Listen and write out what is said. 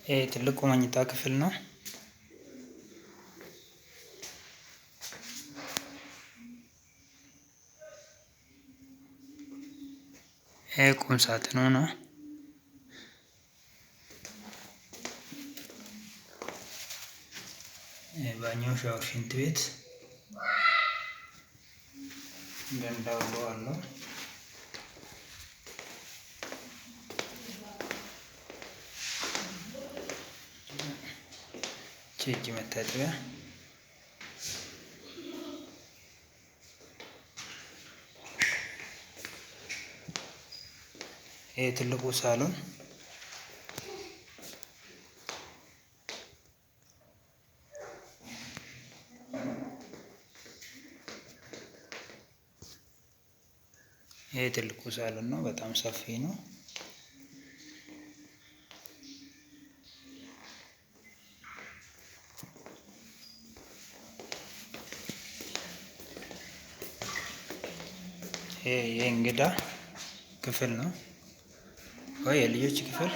ይሄ ትልቁ መኝታ ክፍል ነው። ይሄ ቁም ሳጥኑ ነው። ባኞ፣ ሻወር፣ ሽንት ቤት ገንዳ ሁሉ አለው። እጅ መታጠቢያ፣ ይሄ ትልቁ ሳሎን፣ ይሄ ትልቁ ሳሎን ነው። በጣም ሰፊ ነው። ይሄ የእንግዳ ክፍል ነው ወይ የልጆች ክፍል